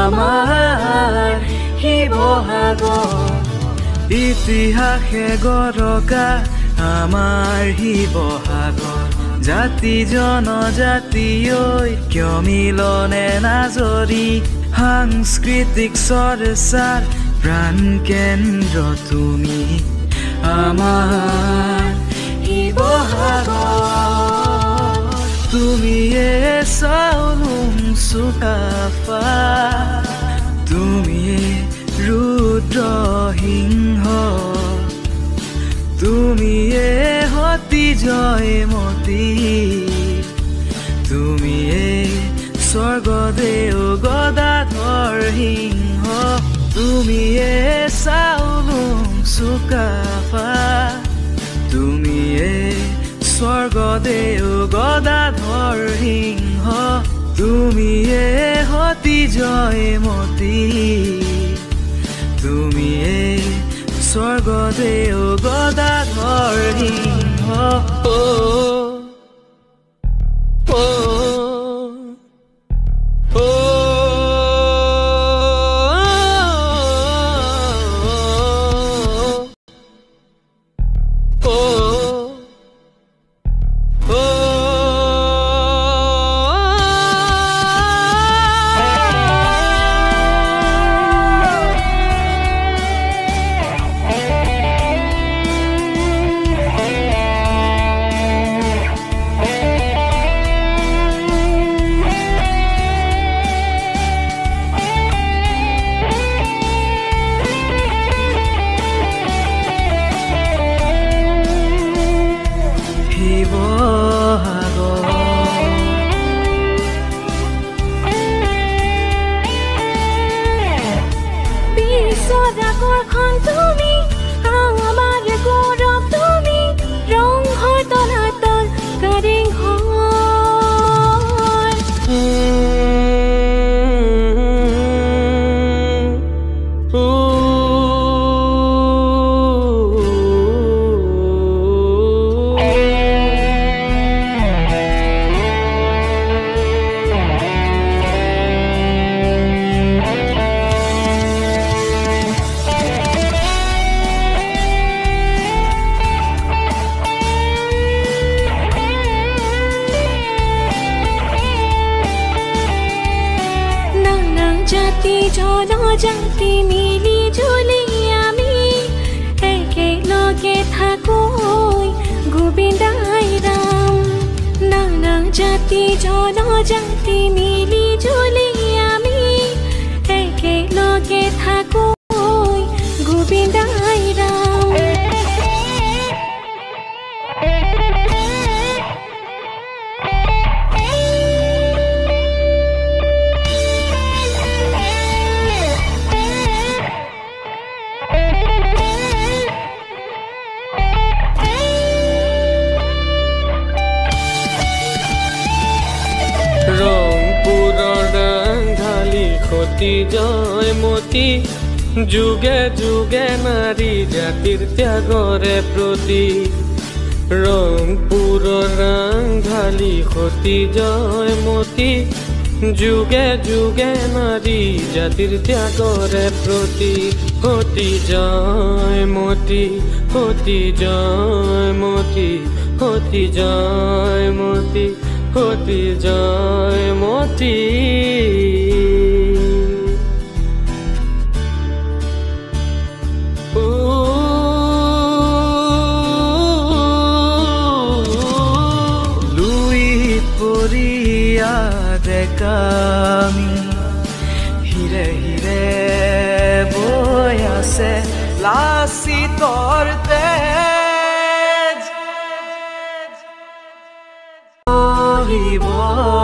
আমাৰ শিৱসাগৰ ইতিহাসে গৰকা আমাৰ শিৱসাগৰ জাতি জনজাতি কিয় মিলনে নাজৰি সাংস্কৃতিক চৰ্চাৰ প্ৰাণ কেন্দ্ৰ তুমি আমাৰ শিৱসাগৰ তুমিয়ে চাউলুং চুকাফা তুমিয়ে ৰুদ্ৰসিংহ তুমিয়ে সতী জয়মতী তুমিয়ে স্বৰ্গদেউ গদাধৰ সিংহ তুমিয়ে চাউলুং চুকাফা তুমিয়ে স্বৰ্গদেউ গদাধৰ সিংহ তুমিয়ে সতী জয়মতী তুমিয়ে স্বৰ্গদেউ গদাধৰ সিংহ জনজাতি মিলি জুলি আমি একেলগে থাকো গোবিন্দাই ৰাম নানা জাতি জনজাতি মিলি জুলি আমি একেলগে থাকো গোবিন্দাই ৰাম সতী জয়মতী যুগে যুগে নাৰী জাতিৰ ত্যাগৰে প্ৰতি ৰংপুৰৰ ৰাংঢালি সতী জয়মতী যুগে যুগে নাৰী জাতিৰ ত্যাগৰে প্ৰতি সতী জয়মতী সতী জয়মতী সতী জয়মতী সতী জয়মতী কামি হিৰে হিৰে বৈ আছে লাচিতৰ তেজ শিৱসাগৰ